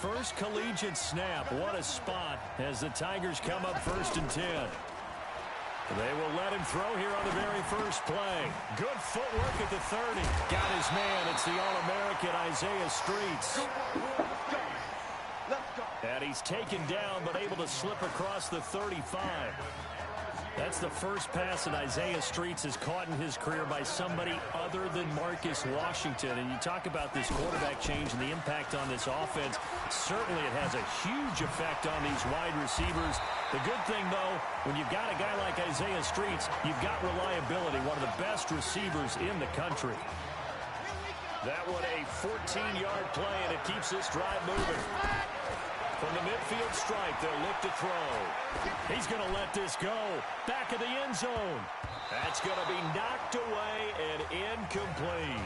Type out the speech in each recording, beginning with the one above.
first collegiate snap. What a spot as the Tigers come up 1st and 10. They will let him throw here on the very first play. Good footwork at the 30. Got his man. It's the All-American Isaiah Streets. And he's taken down but able to slip across the 35. That's the first pass that Isaiah Streets has caught in his career by somebody other than Marcus Washington. And you talk about this quarterback change and the impact on this offense. Certainly it has a huge effect on these wide receivers. The good thing, though, when you've got a guy like Isaiah Streets, you've got reliability, one of the best receivers in the country. That one a 14-yard play, and it keeps this drive moving. From the midfield stripe, they'll look to throw. He's going to let this go. Back of the end zone. That's going to be knocked away and incomplete.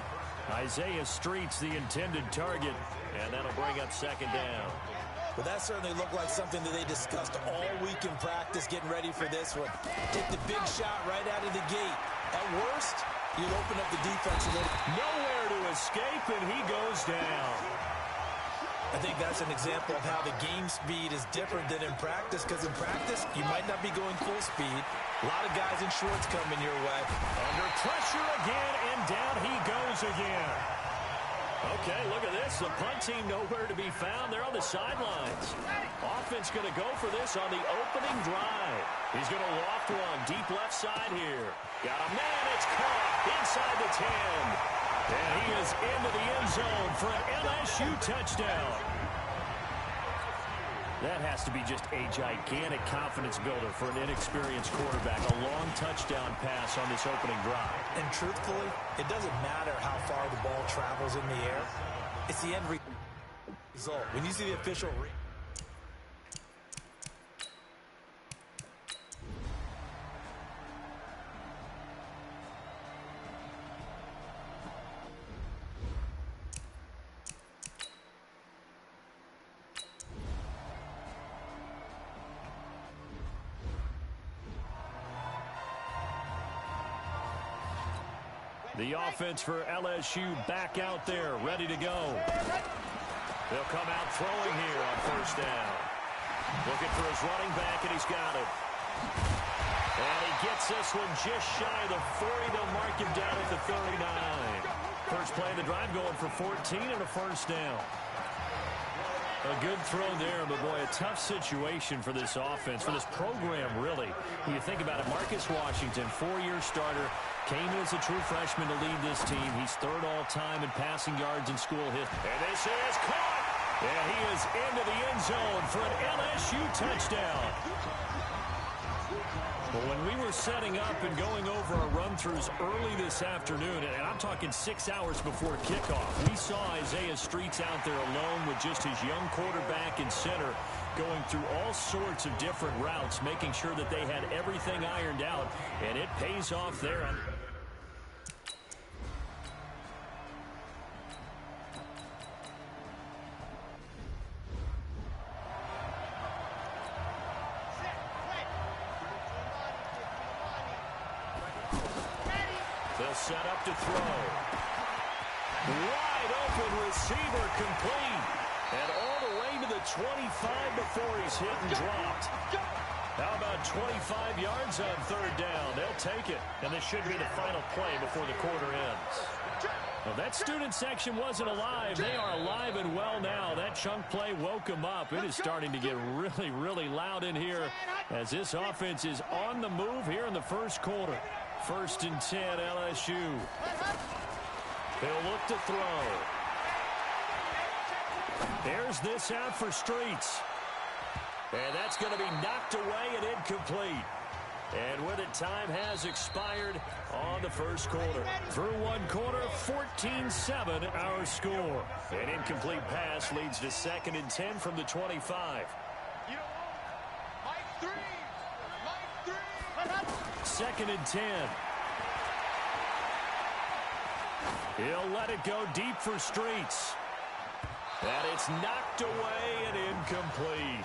Isaiah Streets, the intended target, and that'll bring up 2nd down. But that certainly looked like something that they discussed all week in practice, getting ready for this one. Take the big shot right out of the gate. At worst, you'll open up the defense a little. Nowhere to escape, and he goes down. I think that's an example of how the game speed is different than in practice, because in practice, you might not be going full speed. A lot of guys in shorts coming your way. Under pressure again, and down he goes again. Okay, look at this. The punt team nowhere to be found. They're on the sidelines. Offense going to go for this on the opening drive. He's going to loft one deep left side here. Got a man. It's caught inside the 10. And he is into the end zone for an LSU touchdown. That has to be just a gigantic confidence builder for an inexperienced quarterback. A long touchdown pass on this opening drive. And truthfully, it doesn't matter how far the ball travels in the air. It's the end result. When you see the official... The offense for LSU back out there, ready to go. They'll come out throwing here on 1st down. Looking for his running back, and he's got it. And he gets this one just shy of the 40. They'll mark him down at the 39. First play of the drive going for 14 and a 1st down. A good throw there, but boy, a tough situation for this offense, for this program, really. When you think about it, Marcus Washington, 4-year starter, came in as a true freshman to lead this team. He's 3rd all-time in passing yards in school history. And this is caught! And he is into the end zone for an LSU touchdown. Well, when we were setting up and going over our run-throughs early this afternoon, and I'm talking 6 hours before kickoff, we saw Isaiah Streets out there alone with just his young quarterback in center, going through all sorts of different routes, making sure that they had everything ironed out, and it pays off there. They'll set up to throw. Wide open receiver complete. And all the way to the 25 before he's hit and dropped. How about 25 yards on 3rd down? They'll take it. And this should be the final play before the quarter ends. Well, that student section wasn't alive. They are alive and well now. That chunk play woke them up. It is starting to get really, really loud in here as this offense is on the move here in the first quarter. 1st and 10, LSU. They'll look to throw. There's this out for Streets. And that's going to be knocked away and incomplete. And with it, time has expired on the first quarter. Through one quarter, 14-7 our score. An incomplete pass leads to 2nd and 10 from the 25. 2nd and 10. He'll let it go deep for Streets. And it's knocked away and incomplete.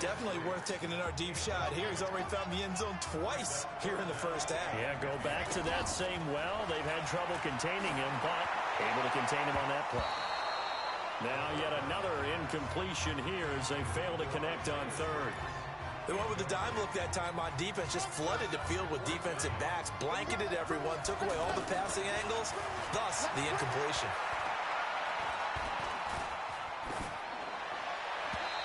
Definitely worth taking another deep shot here. He's already found the end zone twice here in the first half. Yeah, go back to that same well. They've had trouble containing him, but able to contain him on that play. Now yet another incompletion here as they fail to connect on third. They went with the dime look that time on defense, just flooded the field with defensive backs, blanketed everyone, took away all the passing angles, thus the incompletion.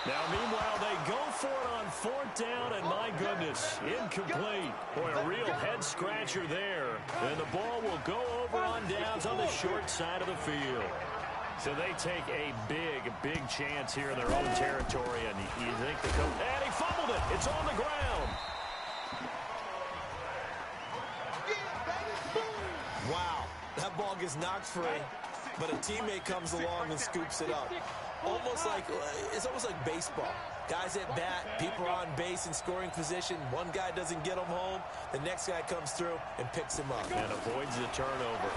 Now, meanwhile, they go for it on fourth down, and my goodness, incomplete. Boy, a real head-scratcher there. And the ball will go over on downs on the short side of the field. So they take a big chance here in their own territory, and you think the coach... And he fumbled it. It's on the ground. Wow, that ball gets knocked free, but a teammate comes along and scoops it up. It's almost like baseball. Guys at bat, people are on base in scoring position. One guy doesn't get him home. The next guy comes through and picks him up. And avoids the turnover.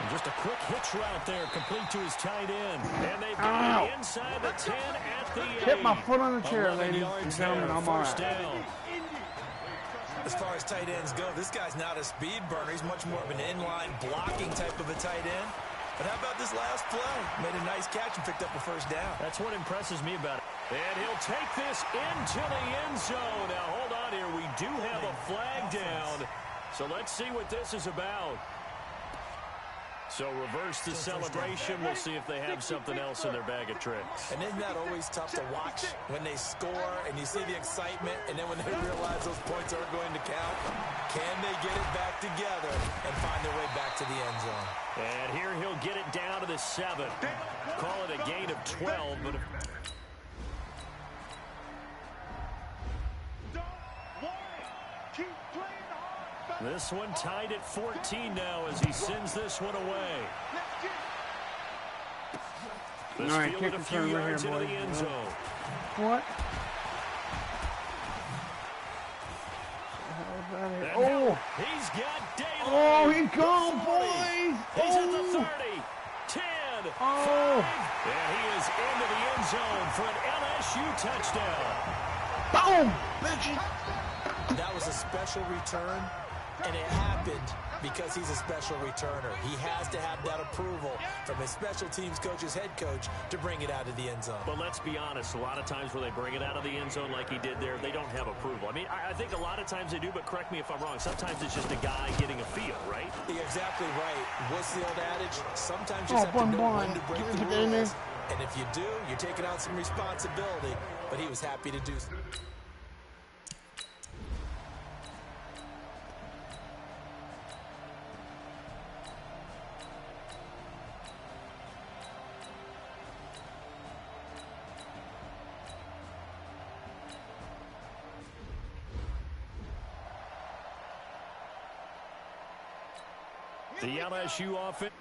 And just a quick hitch route there, complete to his tight end. And they've got it inside the 10 at the 8. Hit my foot on the chair, ladies and gentlemen. I'm all right. Down. As far as tight ends go, this guy's not a speed burner. He's much more of an inline blocking type of a tight end. But how about this last play? Made a nice catch and picked up a first down. That's what impresses me about it. And he'll take this into the end zone. Now, hold on here. We do have a flag down. So let's see what this is about. So reverse the celebration. We'll see if they have something else in their bag of tricks. And isn't that always tough to watch when they score and you see the excitement, and then when they realize those points aren't going to count? Can they get it back together and find their way back to the end zone? And here he'll get it down to the 7. Call it a gain of 12, but... This one tied at 14 now as he sends this one away. This all right, fielded a few yards into the end zone. What? Oh! He's got daylight. Oh, he gone, boys! He's at the 30, 10, 5, and he is into the end zone for an LSU touchdown. Boom! Bitches! That was a special return, and it happened because he's a special returner. He has to have that approval from his special teams coach's head coach to bring it out of the end zone. But let's be honest, a lot of times when they bring it out of the end zone like he did there, they don't have approval. I mean, I think a lot of times they do, but correct me if I'm wrong. Sometimes it's just a guy getting a feel, right? You're exactly right. What's the old adage? Sometimes you just have to know when to break the rules. And if you do, you're taking on some responsibility. But he was happy to do so. The LSU offense.